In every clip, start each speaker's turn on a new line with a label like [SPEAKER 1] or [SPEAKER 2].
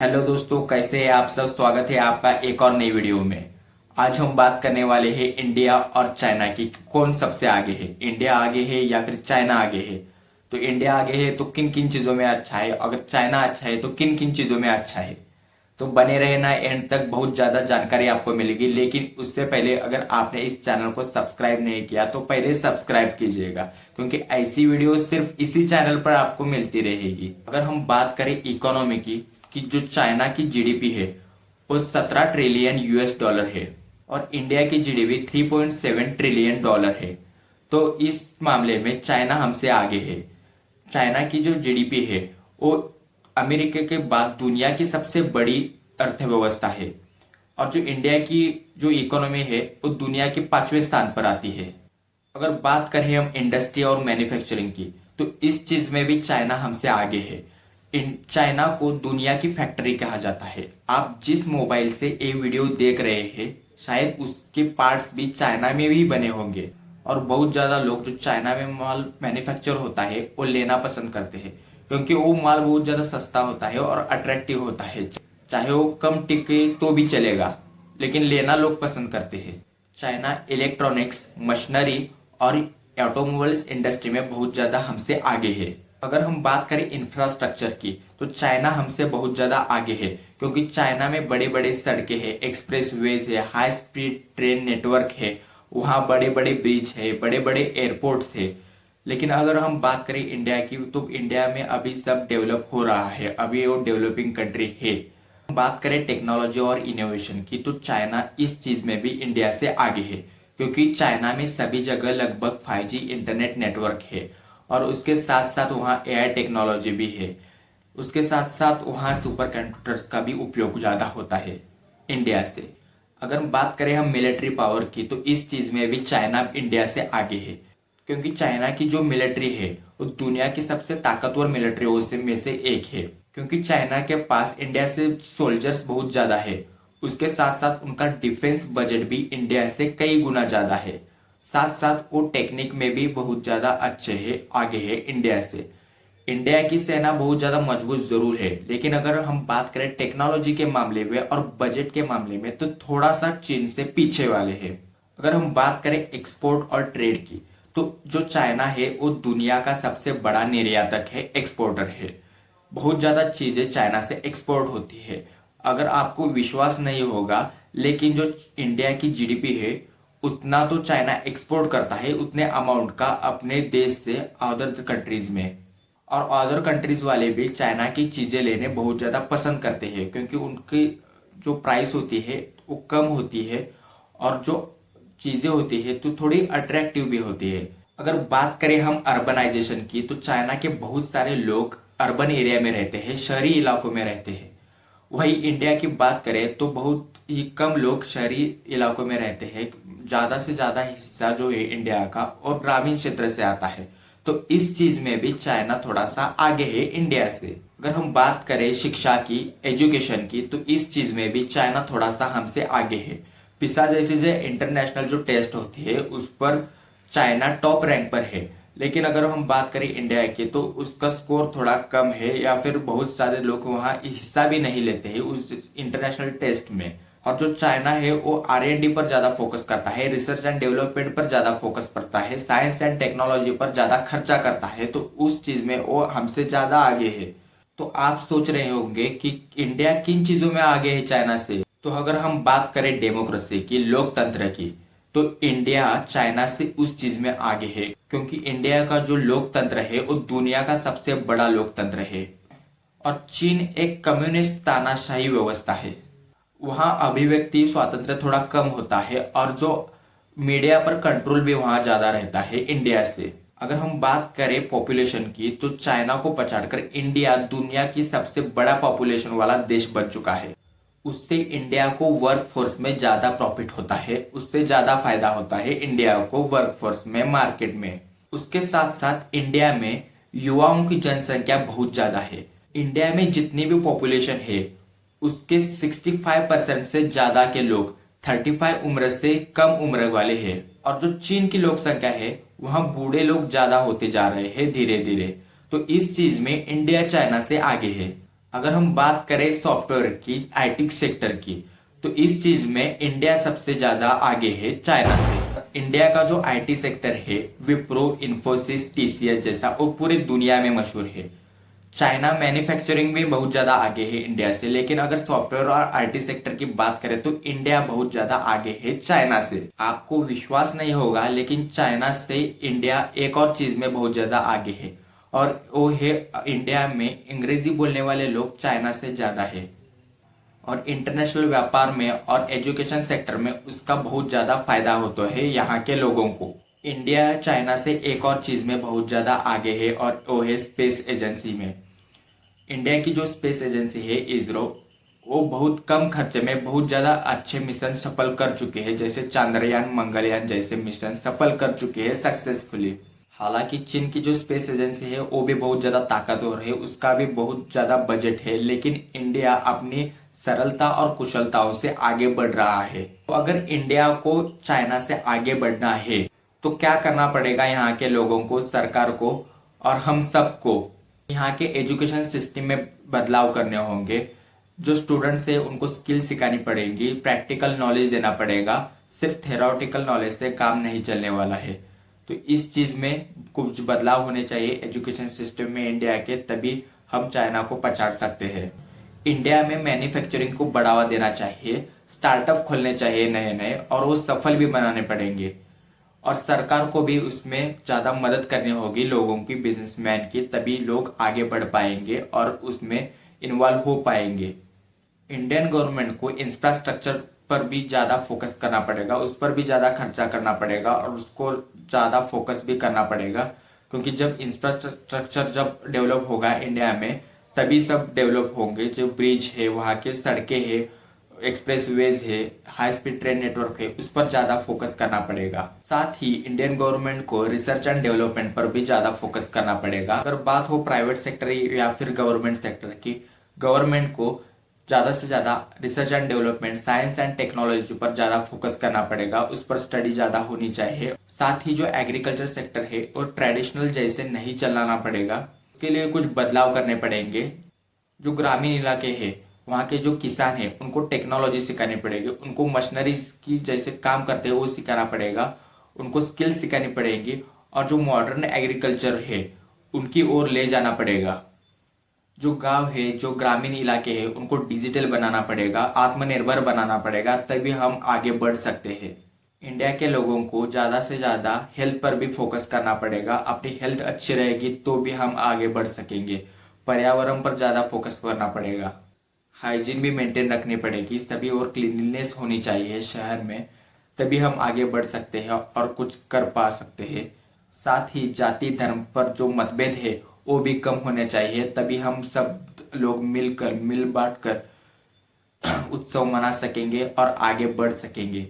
[SPEAKER 1] Hello दोस्तों, कैसे हैं आप सब। स्वागत है आपका एक और नई वीडियो में। आज हम बात करने वाले हैं इंडिया और चाइना की, कौन सबसे आगे है, इंडिया आगे है या फिर चाइना आगे है। तो इंडिया आगे है तो किन किन चीजों में अच्छा है, अगर चाइना अच्छा है तो किन किन चीजों में अच्छा है। तो बने रहना एंड तक, बहुत ज्यादा जानकारी आपको मिलेगी। लेकिन उससे पहले अगर आपने इस चैनल को सब्सक्राइब नहीं किया तो पहले सब्सक्राइब कीजिएगा, क्योंकि ऐसी वीडियो सिर्फ इसी चैनल पर आपको मिलती रहेगी। अगर हम बात करें इकोनॉमी की, कि जो चाइना की जीडीपी है वो 17 ट्रिलियन यूएस डॉलर है और इंडिया की जीडीपी 3.7 ट्रिलियन डॉलर है। तो इस मामले में चाइना हमसे आगे है। चाइना की जो जीडीपी है वो अमेरिका के बाद दुनिया की सबसे बड़ी अर्थव्यवस्था है। और जो इंडिया की जो इकोनॉमी है वो दुनिया के 5वें स्थान पर आती है। अगर बात करें हम इंडस्ट्री और मैन्युफैक्चरिंग की, तो इस चीज में भी चाइना हमसे आगे है। इन चाइना को दुनिया की फैक्ट्री कहा जाता है। आप जिस मोबाइल से ये वीडियो देख रहे हैं शायद उसके पार्ट्स भी चाइना में भी बने होंगे। और बहुत ज्यादा लोग जो चाइना में माल मैन्युफैक्चर होता है वो लेना पसंद करते हैं, क्योंकि वो माल बहुत ज्यादा सस्ता होता है और अट्रैक्टिव होता है। चाहे वो कम टिके तो भी चलेगा, लेकिन लेना लोग पसंद करते हैं। चाइना इलेक्ट्रॉनिक्स, मशीनरी और ऑटोमोबाइल्स इंडस्ट्री में बहुत ज्यादा हमसे आगे है। अगर हम बात करें इंफ्रास्ट्रक्चर की, तो चाइना हमसे बहुत ज्यादा आगे है, क्योंकि चाइना में बड़े बड़े सड़कें हैं, एक्सप्रेस वेज है, हाई स्पीड ट्रेन नेटवर्क है, वहाँ बड़े बड़े ब्रिज है, बड़े बड़े एयरपोर्ट्स है। लेकिन अगर हम बात करें इंडिया की, तो इंडिया में अभी सब डेवलप हो रहा है, अभी वो डेवलपिंग कंट्री है। बात करें टेक्नोलॉजी और इनोवेशन की, तो चाइना इस चीज में भी इंडिया से आगे है, क्योंकि चाइना में सभी जगह लगभग 5G इंटरनेट नेटवर्क है। और उसके साथ साथ वहाँ एआई टेक्नोलॉजी भी है। उसके साथ साथ वहाँ सुपर कंप्यूटर्स का भी उपयोग ज्यादा होता है इंडिया से। अगर बात करें हम मिलिट्री पावर की, तो इस चीज में भी चाइना इंडिया से आगे है, क्योंकि चाइना की जो मिलिट्री है वो दुनिया की सबसे ताकतवर मिलिट्रियों में से एक है। क्योंकि चाइना के पास इंडिया से सोल्जर्स बहुत ज्यादा है, उसके साथ साथ उनका डिफेंस बजट भी इंडिया से कई गुना ज्यादा है। साथ साथ वो टेक्निक में भी बहुत ज्यादा अच्छे है, आगे है इंडिया से। इंडिया की सेना बहुत ज्यादा मजबूत जरूर है, लेकिन अगर हम बात करें टेक्नोलॉजी के मामले में और बजट के मामले में तो थोड़ा सा चीन से पीछे वाले हैं। अगर हम बात करें एक्सपोर्ट और ट्रेड की, तो जो चाइना है वो दुनिया का सबसे बड़ा निर्यातक है, एक्सपोर्टर है। बहुत ज्यादा चीजें चाइना से एक्सपोर्ट होती है। अगर आपको विश्वास नहीं होगा, लेकिन जो इंडिया की जीडीपी है उतना तो चाइना एक्सपोर्ट करता है, उतने अमाउंट का अपने देश से अदर कंट्रीज में। और अदर कंट्रीज वाले भी चाइना की चीजें लेने बहुत ज्यादा पसंद करते हैं, क्योंकि उनकी जो प्राइस होती है वो कम होती है और जो चीजें होती है तो थोड़ी अट्रैक्टिव भी होती है। अगर बात करें हम अर्बनाइजेशन की, तो चाइना के बहुत सारे लोग अर्बन एरिया में रहते हैं, शहरी इलाकों में रहते हैं। वही इंडिया की बात करें तो बहुत ही कम लोग शहरी इलाकों में रहते हैं। ज्यादा से ज्यादा हिस्सा जो है इंडिया का और ग्रामीण क्षेत्र से आता है। तो इस चीज में भी चाइना थोड़ा सा आगे है इंडिया से। अगर हम बात करें शिक्षा की, एजुकेशन की, तो इस चीज में भी चाइना थोड़ा सा हमसे आगे है। पिसा जैसे जो इंटरनेशनल जो टेस्ट होती है उस पर चाइना टॉप रैंक पर है। लेकिन अगर हम बात करें इंडिया की, तो उसका स्कोर थोड़ा कम है, या फिर बहुत सारे लोग वहाँ हिस्सा भी नहीं लेते हैं उस इंटरनेशनल टेस्ट में। और जो चाइना है वो R&D पर ज्यादा फोकस करता है, रिसर्च एंड डेवलपमेंट पर ज्यादा फोकस करता है, साइंस एंड टेक्नोलॉजी पर ज्यादा खर्चा करता है। तो उस चीज में वो हमसे ज्यादा आगे है। तो आप सोच रहे होंगे कि इंडिया किन चीजों में आगे है चाइना से। तो अगर हम बात करें डेमोक्रेसी की, लोकतंत्र की, तो इंडिया चाइना से उस चीज में आगे है, क्योंकि इंडिया का जो लोकतंत्र है वो दुनिया का सबसे बड़ा लोकतंत्र है। और चीन एक कम्युनिस्ट तानाशाही व्यवस्था है। वहां अभिव्यक्ति स्वातंत्र्य थोड़ा कम होता है और जो मीडिया पर कंट्रोल भी वहां ज्यादा रहता है इंडिया से। अगर हम बात करें पॉपुलेशन की, तो चाइना को पछाड़कर इंडिया दुनिया की सबसे बड़ा पॉपुलेशन वाला देश बन चुका है। उससे इंडिया को वर्क फोर्स में ज्यादा प्रॉफिट होता है, उससे ज्यादा फायदा होता है इंडिया को वर्क फोर्स में, मार्केट में। उसके साथ साथ इंडिया में युवाओं की जनसंख्या बहुत ज्यादा है। इंडिया में जितनी भी पॉपुलेशन है उसके 65% से ज्यादा के लोग 35 उम्र से कम उम्र वाले हैं। और जो चीन की लोक संख्या है वहां बूढ़े लोग ज्यादा होते जा रहे हैं धीरे धीरे। तो इस चीज में इंडिया चाइना से आगे है। अगर हम बात करें सॉफ्टवेयर की, आईटी सेक्टर की, तो इस चीज में इंडिया सबसे ज्यादा आगे है चाइना से। इंडिया का जो आईटी सेक्टर है, विप्रो, इन्फोसिस, टीसीएस जैसा, वो पूरी दुनिया में मशहूर है। चाइना मैन्युफैक्चरिंग में बहुत ज्यादा आगे है इंडिया से, लेकिन अगर सॉफ्टवेयर और आईटी सेक्टर की बात करें तो इंडिया बहुत ज्यादा आगे है चाइना से। आपको विश्वास नहीं होगा, लेकिन चाइना से इंडिया एक और चीज में बहुत ज्यादा आगे है, और वो है इंडिया में अंग्रेजी बोलने वाले लोग चाइना से ज्यादा है। और इंटरनेशनल व्यापार में और एजुकेशन सेक्टर में उसका बहुत ज्यादा फायदा होता है यहाँ के लोगों को। इंडिया चाइना से एक और चीज में बहुत ज्यादा आगे है, और वो है स्पेस एजेंसी में। इंडिया की जो स्पेस एजेंसी है इसरो, वो बहुत कम खर्चे में बहुत ज्यादा अच्छे मिशन सफल कर चुके हैं, जैसे चांद्रयान, मंगलयान जैसे मिशन सफल कर चुके हैं सक्सेसफुली। हालांकि चीन की जो स्पेस एजेंसी है वो भी बहुत ज्यादा ताकतवर है, उसका भी बहुत ज्यादा बजट है, लेकिन इंडिया अपनी सरलता और कुशलताओं से आगे बढ़ रहा है। तो अगर इंडिया को चाइना से आगे बढ़ना है तो क्या करना पड़ेगा यहाँ के लोगों को, सरकार को और हम सबको? यहाँ के एजुकेशन सिस्टम में बदलाव करने होंगे। जो स्टूडेंट्स है उनको स्किल सिखानी पड़ेगी, प्रैक्टिकल नॉलेज देना पड़ेगा। सिर्फ थेरोटिकल नॉलेज से काम नहीं चलने वाला है। तो इस चीज में कुछ बदलाव होने चाहिए एजुकेशन सिस्टम में इंडिया के, तभी हम चाइना को पछाड़ सकते हैं। इंडिया में मैन्युफैक्चरिंग को बढ़ावा देना चाहिए, स्टार्टअप खोलने चाहिए नए नए, और वो सफल भी बनाने पड़ेंगे। और सरकार को भी उसमें ज्यादा मदद करनी होगी लोगों की, बिजनेसमैन की, तभी लोग आगे बढ़ पाएंगे और उसमें इन्वॉल्व हो पाएंगे। इंडियन गवर्नमेंट को इंफ्रास्ट्रक्चर पर भी ज्यादा फोकस करना पड़ेगा, उस पर भी ज्यादा खर्चा करना पड़ेगा, और उसको ज्यादा फोकस भी करना पड़ेगा। क्योंकि जब इंफ्रास्ट्रक्चर जब डेवलप होगा इंडिया में, तभी सब डेवलप होंगे। जो ब्रिज है, वहाँ के सड़कें है, एक्सप्रेसवेज है, हाई स्पीड ट्रेन नेटवर्क है, उस पर ज्यादा फोकस करना पड़ेगा। साथ ही इंडियन गवर्नमेंट को रिसर्च एंड डेवलपमेंट पर भी ज्यादा फोकस करना पड़ेगा। अगर बात हो प्राइवेट सेक्टर या फिर गवर्नमेंट सेक्टर की, गवर्नमेंट को ज्यादा से ज्यादा research and development, science and technology पर ज्यादा फोकस करना पड़ेगा, उस पर स्टडी ज्यादा होनी चाहिए। साथ ही जो एग्रीकल्चर सेक्टर है वो ट्रेडिशनल जैसे नहीं चलाना पड़ेगा, इसके लिए कुछ बदलाव करने पड़ेंगे। जो ग्रामीण इलाके हैं, वहाँ के जो किसान हैं, उनको टेक्नोलॉजी सिखानी पड़ेगी, उनको मशीनरीज की जैसे काम करते हैं वो सिखाना पड़ेगा, उनको स्किल सिखानी पड़ेगी, और जो मॉडर्न एग्रीकल्चर है उनकी ओर ले जाना पड़ेगा। जो गांव है, जो ग्रामीण इलाके हैं, उनको डिजिटल बनाना पड़ेगा, आत्मनिर्भर बनाना पड़ेगा, तभी हम आगे बढ़ सकते हैं। इंडिया के लोगों को ज्यादा से ज्यादा हेल्थ पर भी फोकस करना पड़ेगा। अपनी हेल्थ अच्छी रहेगी तो भी हम आगे बढ़ सकेंगे। पर्यावरण पर ज्यादा फोकस करना पड़ेगा, हाइजीन भी मेंटेन रखनी पड़ेगी सभी, और क्लीनलीनेस होनी चाहिए शहर में, तभी हम आगे बढ़ सकते हैं और कुछ कर पा सकते हैं। साथ ही जाति धर्म पर जो मतभेद है वो भी कम होने चाहिए, तभी हम सब लोग मिलकर, मिल बांट कर उत्सव मना सकेंगे और आगे बढ़ सकेंगे।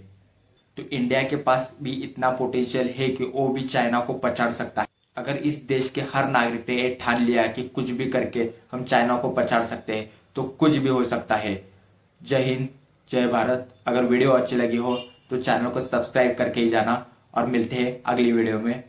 [SPEAKER 1] तो इंडिया के पास भी इतना पोटेंशियल है कि वो भी चाइना को पछाड़ सकता है। अगर इस देश के हर नागरिक ने ये ठान लिया कि कुछ भी करके हम चाइना को पछाड़ सकते हैं, तो कुछ भी हो सकता है। जय हिंद, जय भारत। अगर वीडियो अच्छी लगी हो तो चैनल को सब्सक्राइब करके ही जाना, और मिलते हैं अगली वीडियो में।